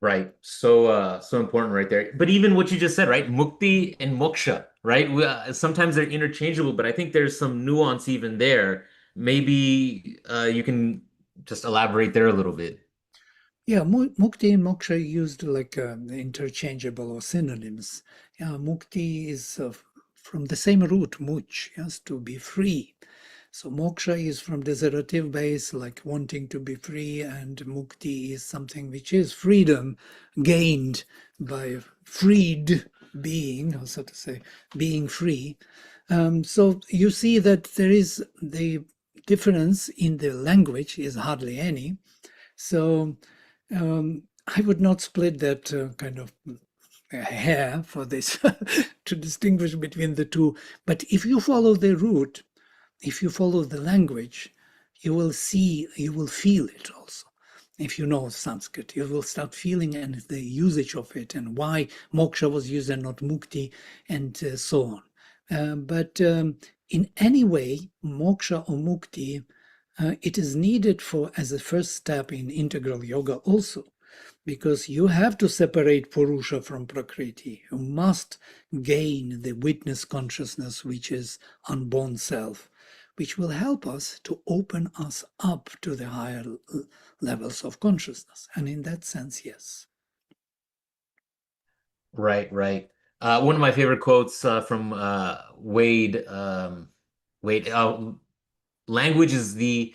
Right. So important right there. But even what you just said, right? Mukti and moksha, right? Sometimes they're interchangeable, but I think there's some nuance even there. Maybe you can just elaborate there a little bit. Yeah, mukti and moksha are used like interchangeable or synonyms. Yeah, mukti is from the same root, much, yes, to be free. So moksha is from desiderative base, like wanting to be free, and mukti is something which is freedom gained by freed being, or so to say, being free. So you see that there is the difference in the language is hardly any. So I would not split that kind of hair for this to distinguish between the two. But if you follow the root, if you follow the language, you will see, you will feel it also. If you know Sanskrit, you will start feeling and the usage of it and why moksha was used and not mukti and so on. But in any way, moksha or mukti, it is needed for as a first step in integral yoga also, because you have to separate Purusha from Prakriti. You must gain the witness consciousness, which is unborn self, which will help us to open us up to the higher levels of consciousness. And in that sense, yes. Right, right. One of my favorite quotes from Wade, Wade, language is the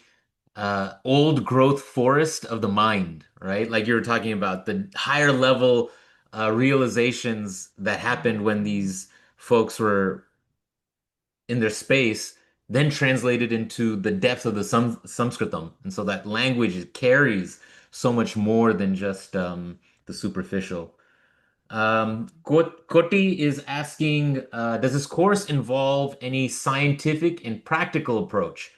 old growth forest of the mind, right? Like you were talking about the higher level realizations that happened when these folks were in their space, then translated into the depth of the Sanskritam. And so that language carries so much more than just the superficial. Koti is asking, does this course involve any scientific and practical approach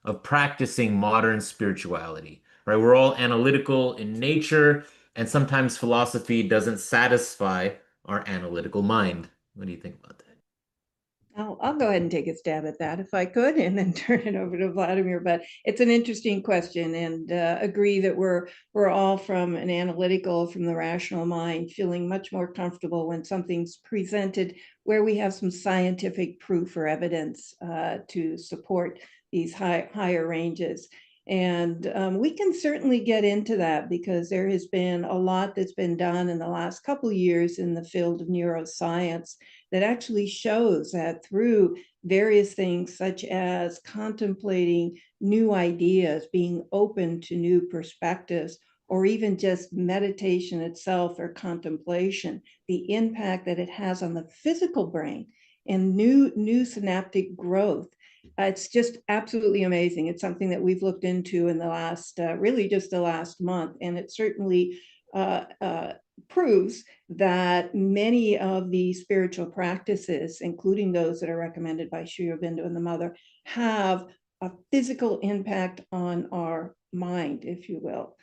of practicing modern spirituality? Right? We're all analytical in nature, and sometimes philosophy doesn't satisfy our analytical mind. What do you think about that? I'll go ahead and take a stab at that if I could, and then turn it over to Vladimir. But it's an interesting question, and agree that we're all from an analytical, from the rational mind, feeling much more comfortable when something's presented where we have some scientific proof or evidence to support these higher ranges. And we can certainly get into that because there has been a lot that's been done in the last couple of years in the field of neuroscience that actually shows that through various things such as contemplating new ideas, being open to new perspectives, or even just meditation itself or contemplation, the impact that it has on the physical brain and new synaptic growth. It's just absolutely amazing. It's something that we've looked into in the last, really just the last month, and it certainly proves that many of the spiritual practices, including those that are recommended by Sri Aurobindo and the Mother, have a physical impact on our mind, if you will.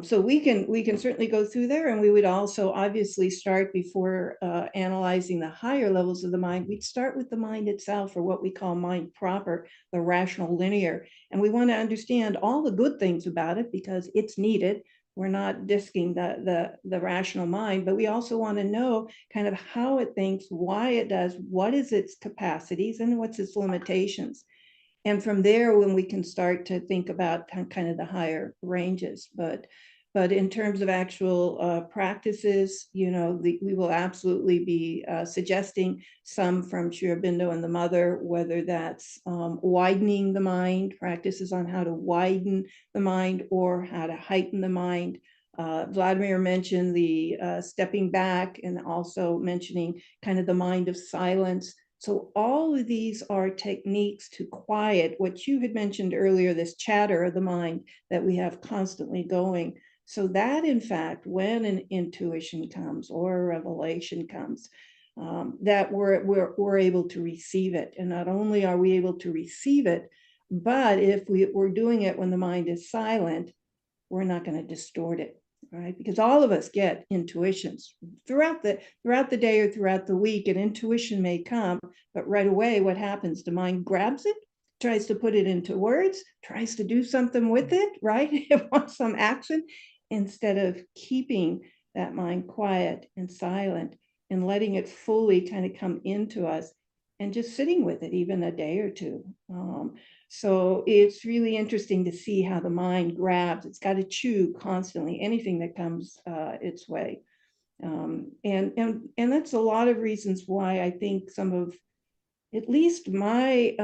So we can certainly go through there, and we would also obviously start before analyzing the higher levels of the mind. We'd start with the mind itself, or what we call mind proper, the rational linear, and we want to understand all the good things about it because it's needed. We're not disking the rational mind, but we also want to know kind of how it thinks, why it does, what is its capacities, and what's its limitations. And from there, when we can start to think about kind of the higher ranges. But in terms of actual practices, we will absolutely be suggesting some from Sri Aurobindo and the Mother, whether that's widening the mind, practices on how to widen the mind or how to heighten the mind. Vladimir mentioned the stepping back, and also mentioning kind of the mind of silence. So all of these are techniques to quiet what you had mentioned earlier, this chatter of the mind that we have constantly going. So that, in fact, when an intuition comes or a revelation comes, that we're able to receive it. And not only are we able to receive it, but if we're doing it when the mind is silent, we're not going to distort it. Right? Because all of us get intuitions throughout the day or throughout the week. An intuition may come, but right away, what happens? The mind grabs it, tries to put it into words, tries to do something with it, right? It wants some action, instead of keeping that mind quiet and silent and letting it fully kind of come into us and just sitting with it even a day or two. So it's really interesting to see how the mind grabs. It's got to chew constantly anything that comes its way. And that's a lot of reasons why I think some of, at least my,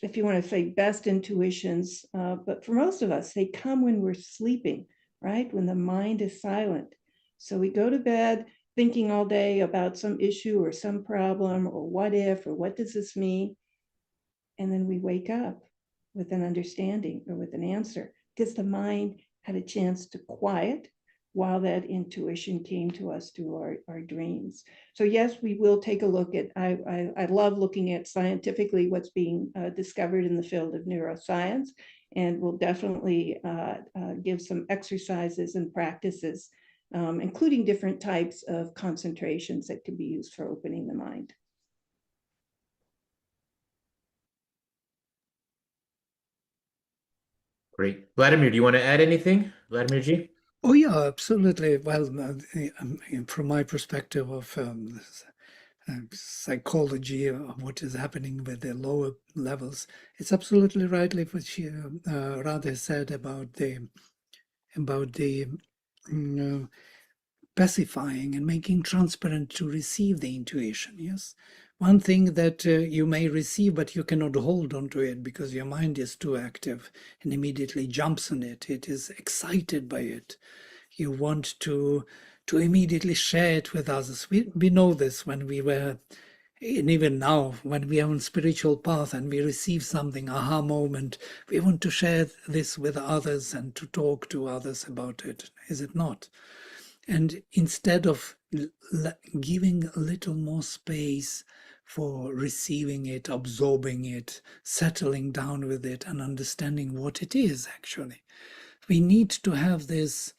if you want to say best intuitions, but for most of us, they come when we're sleeping, right? When the mind is silent. So we go to bed thinking all day about some issue or some problem, or what if, or what does this mean? And then we wake up with an understanding or with an answer, because the mind had a chance to quiet while that intuition came to us through our dreams. So yes, we will take a look at, I love looking at scientifically what's being discovered in the field of neuroscience, and we'll definitely give some exercises and practices, including different types of concentrations that can be used for opening the mind. Great. Vladimir, do you want to add anything? Vladimir G? Oh, yeah, absolutely. Well, from my perspective of psychology of what is happening with the lower levels, it's absolutely rightly what Radhe said about the pacifying and making transparent to receive the intuition. Yes, one thing that you may receive, but you cannot hold on to it because your mind is too active and immediately jumps on it. It is excited by it. You want to immediately share it with others. We know this when we were, and even now, when we are on spiritual path and we receive something, aha moment, we want to share this with others and to talk to others about it, is it not? And instead of giving a little more space for receiving it, absorbing it, settling down with it, and understanding what it is actually, we need to have this,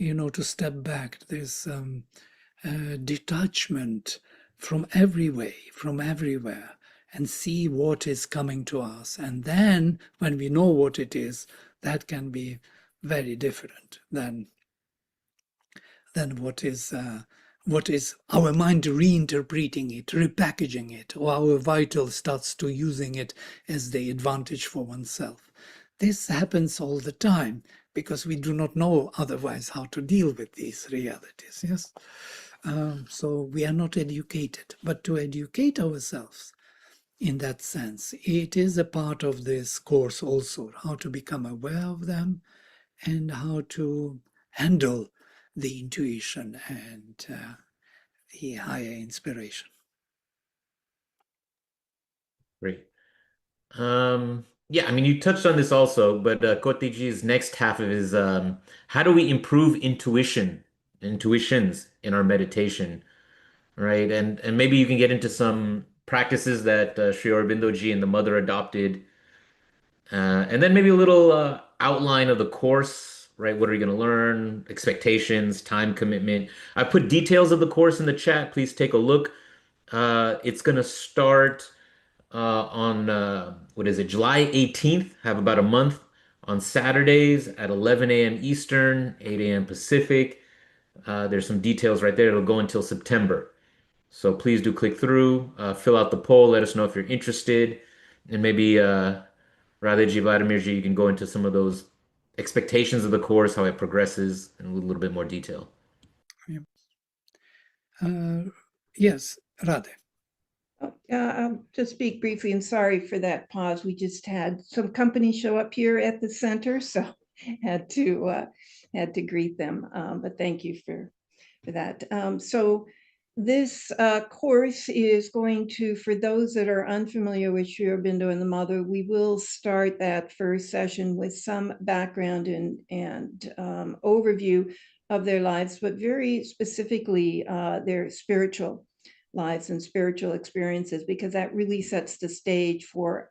to step back, this detachment from everywhere, and see what is coming to us. And then when we know what it is, that can be very different than what is our mind reinterpreting it, repackaging it, or our vital starts to using it as the advantage for oneself. This happens all the time because we do not know otherwise how to deal with these realities. Yes. So we are not educated, but to educate ourselves in that sense, it is a part of this course also, how to become aware of them and how to handle the intuition and the higher inspiration. Great. Yeah, I mean, you touched on this also, but Kotiji's next half of his how do we improve intuitions in our meditation, right? And maybe you can get into some practices that Sri Aurobindo Ji and the mother adopted, and then maybe a little outline of the course, right? What are you going to learn? Expectations, time commitment. I put details of the course in the chat. Please take a look. It's going to start on what is it, July 18th, have about a month on Saturdays at 11 a.m. Eastern, 8 a.m. Pacific. There's some details right there. It'll go until September. So please do click through, fill out the poll, let us know if you're interested, and maybe Radheji, Vladimirji, you can go into some of those expectations of the course, how it progresses, in a little bit more detail. Yes, Radhe. Oh, I'll just speak briefly, and sorry for that pause. We just had some company show up here at the center, so had to greet them. But thank you for that. So this course is going to, for those that are unfamiliar with Sri Aurobindo and the Mother, we will start that first session with some background and overview of their lives, but very specifically their spiritual lives and spiritual experiences, because that really sets the stage for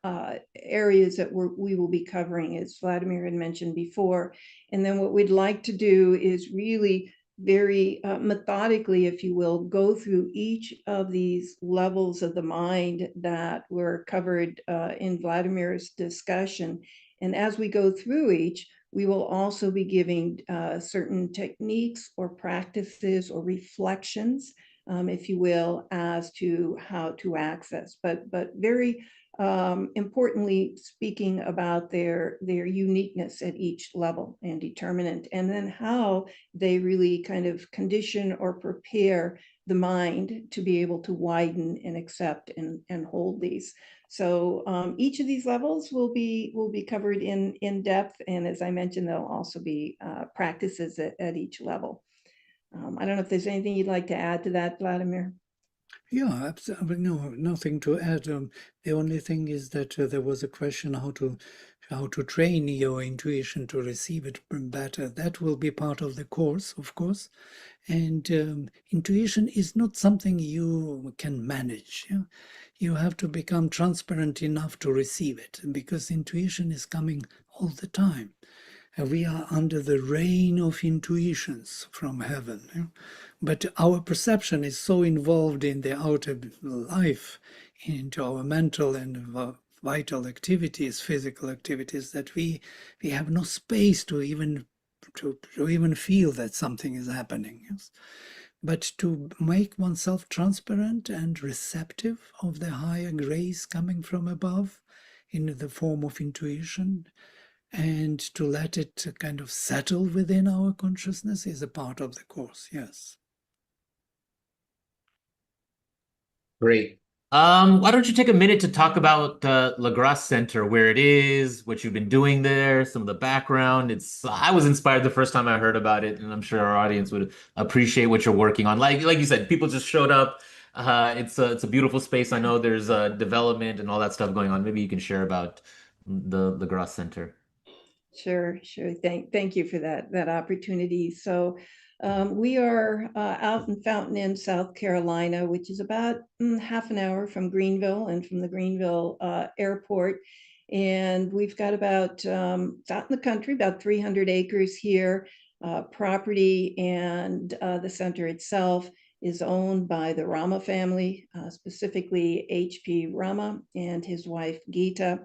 areas that we will be covering, as Vladimir had mentioned before. And then what we'd like to do is really very methodically, if you will, go through each of these levels of the mind that were covered in Vladimir's discussion. And as we go through each, we will also be giving certain techniques or practices or reflections, if you will, as to how to access, but very importantly, speaking about their uniqueness at each level and determinant, and then how they really kind of condition or prepare the mind to be able to widen and accept and hold these. So each of these levels will be covered in depth, and as I mentioned, there'll also be practices at each level. I don't know if there's anything you'd like to add to that, Vladimir. Yeah, absolutely. No, nothing to add. The only thing is that there was a question how to train your intuition to receive it better. That will be part of the course, of course. And intuition is not something you can manage. Yeah? You have to become transparent enough to receive it, because intuition is coming all the time. We are under the rain of intuitions from heaven. Yeah? But our perception is so involved in the outer life, into our mental and vital activities, physical activities, that we have no space to even feel that something is happening. Yes? But to make oneself transparent and receptive of the higher grace coming from above in the form of intuition, and to let it kind of settle within our consciousness is a part of the course. Yes. Great. Why don't you take a minute to talk about La Grasse Center, where it is, what you've been doing there, some of the background. I was inspired the first time I heard about it, and I'm sure our audience would appreciate what you're working on. Like you said, people just showed up. It's a beautiful space. I know there's development and all that stuff going on. Maybe you can share about the La Grasse Center. Sure. Thank you for that opportunity. So we are out in Fountain Inn, South Carolina, which is about half an hour from Greenville and from the Greenville airport. And we've got about, it's out in the country, about 300 acres here, property and the center itself. is owned by the Rama family, specifically H.P. Rama and his wife Geeta.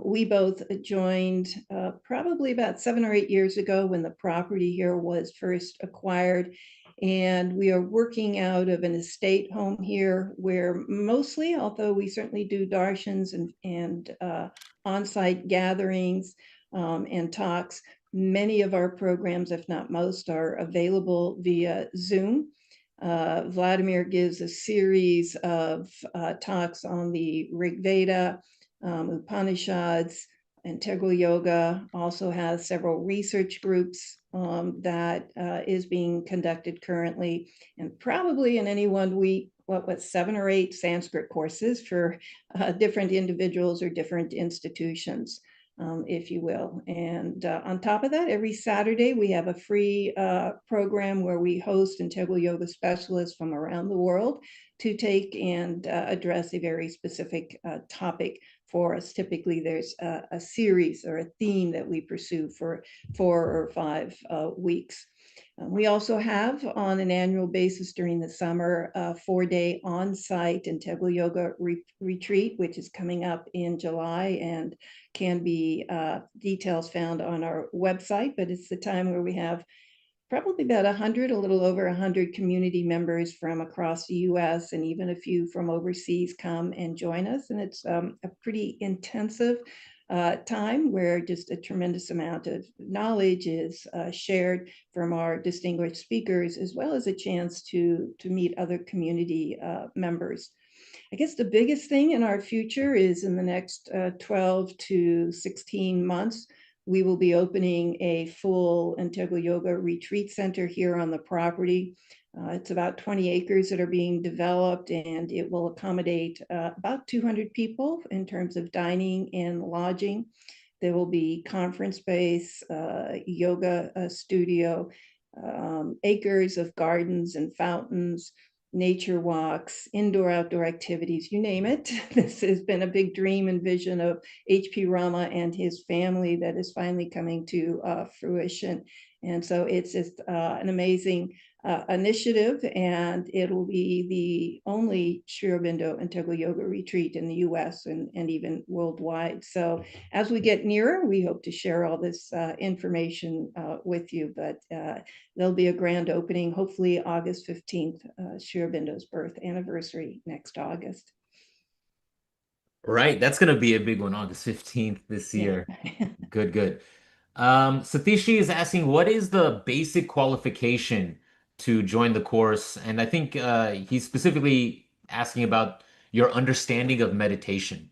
We both joined probably about 7 or 8 years ago when the property here was first acquired. And we are working out of an estate home here where mostly, although we certainly do darshans and on-site gatherings and talks, many of our programs, if not most, are available via Zoom. Vladimir gives a series of talks on the Rig Veda, Upanishads, integral yoga, also has several research groups that is being conducted currently, and probably in any one week, what 7 or 8 Sanskrit courses for different individuals or different institutions. If you will. And on top of that, every Saturday we have a free program where we host integral yoga specialists from around the world to take and address a very specific topic for us. Typically, there's a series or a theme that we pursue for 4 or 5 weeks. We also have on an annual basis during the summer a 4-day on-site integral yoga retreat, which is coming up in July and can be details found on our website. But it's the time where we have probably about 100, a little over 100 community members from across the US and even a few from overseas come and join us. And it's a pretty intensive time where just a tremendous amount of knowledge is shared from our distinguished speakers, as well as a chance to meet other community members. I guess the biggest thing in our future is in the next 12 to 16 months, we will be opening a full integral yoga retreat center here on the property. It's about 20 acres that are being developed, and it will accommodate about 200 people in terms of dining and lodging. There will be conference space, yoga studio, acres of gardens and fountains, nature walks, indoor, outdoor activities, you name it. This has been a big dream and vision of H.P. Rama and his family that is finally coming to fruition. And so it's just an amazing initiative, and it will be the only Sri Aurobindo integral yoga retreat in the US and even worldwide. So as we get nearer, we hope to share all this information with you, but there'll be a grand opening, hopefully August 15th, Sri Aurobindo's birth anniversary next August. Right, that's going to be a big one, August 15th this Yeah. year. Good, good. Satishi is asking, what is the basic qualification to join the course? And I think he's specifically asking about your understanding of meditation.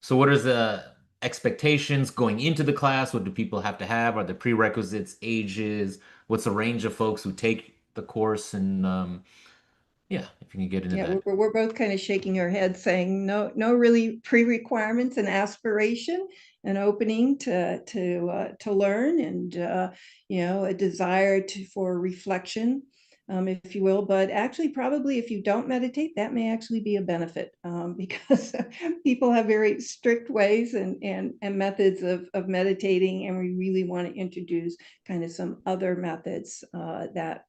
So what are the expectations going into the class? What do people have to have? Are the prerequisites, ages? What's the range of folks who take the course? And yeah, if you can get into Yeah, that. we're both kind of shaking our heads saying no really pre-requirements, and aspiration, an opening to learn, and a desire for reflection, if you will. But actually, probably if you don't meditate, that may actually be a benefit, because people have very strict ways and methods of meditating, and we really want to introduce kind of some other methods that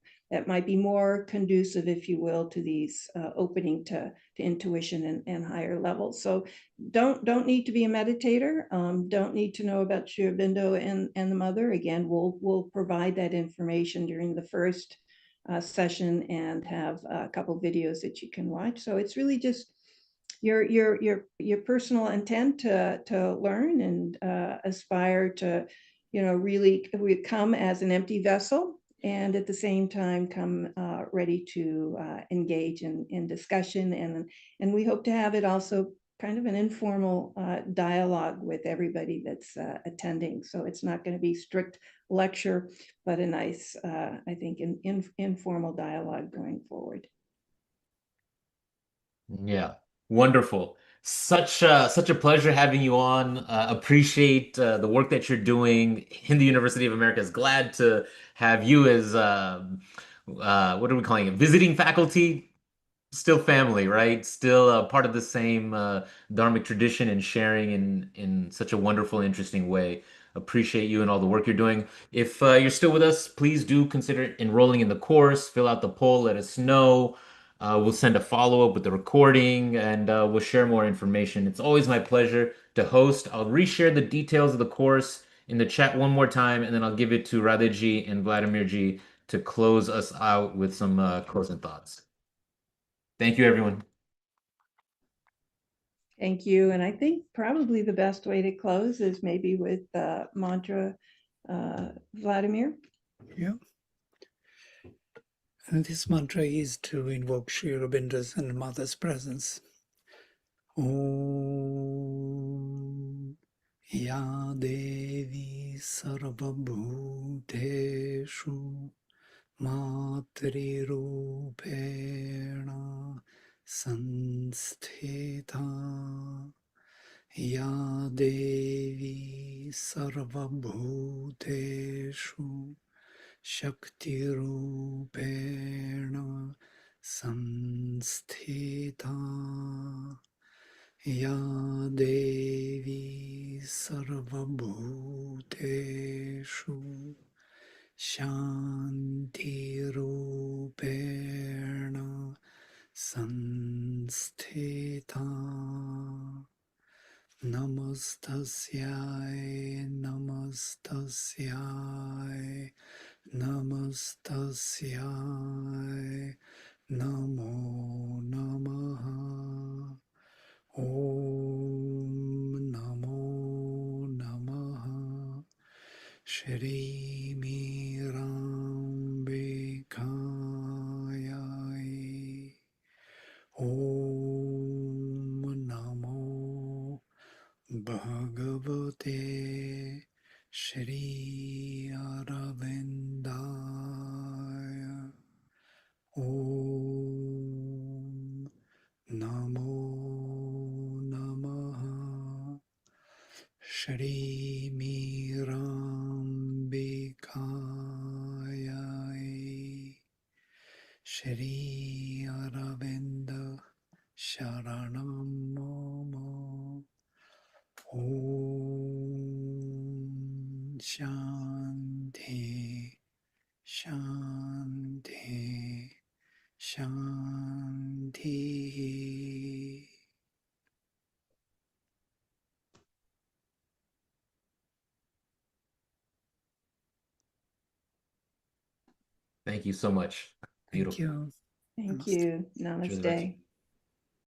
might be more conducive, if you will, to these opening to intuition and higher levels. So don't need to be a meditator, don't need to know about Sri Aurobindo and the mother. Again, we'll provide that information during the first session and have a couple videos that you can watch. So it's really just your personal intent to learn and aspire to really come as an empty vessel, and at the same time come ready to engage in discussion, and we hope to have it also kind of an informal dialogue with everybody that's attending. So it's not going to be strict lecture, but a nice, I think, informal dialogue going forward. Yeah, wonderful. Such a pleasure having you on. Appreciate the work that you're doing. Hindu University of America is glad to have you as what are we calling it? Visiting faculty. Still family, right? Still part of the same dharmic tradition and sharing in such a wonderful, interesting way. Appreciate you and all the work you're doing. If you're still with us, please do consider enrolling in the course. Fill out the poll, let us know. We'll send a follow-up with the recording and we'll share more information. It's always my pleasure to host. I'll reshare the details of the course in the chat one more time, and then I'll give it to Radhe ji and Vladimir ji to close us out with some closing thoughts. Thank you, everyone. Thank you. And I think probably the best way to close is maybe with mantra, Vladimir. Yeah. And this mantra is to invoke Sri Aurobindo's and Mother's presence. Om Ya Devi Sarvabhuteshu Matrirupena Sanstita Ya Devi Sarvabhuteshu Shaktirupena Sanstita Ya Devi Sarvabhuteshu Shantirupena Sanstita Namastasyai Namastasyai Namastasyai Namo Namaha Om Namo Namaha Shri Mirambekayai Om Namo Bhagavate Shri Aravindaya Om Namo Namaha Shri Mirambekayai Shri Aravinda Sharanam Mama Om Shanti Shanti Shanti. Thank you so much. Thank Beautiful. you. Thank Namaste. you. Enjoy the rest. Namaste.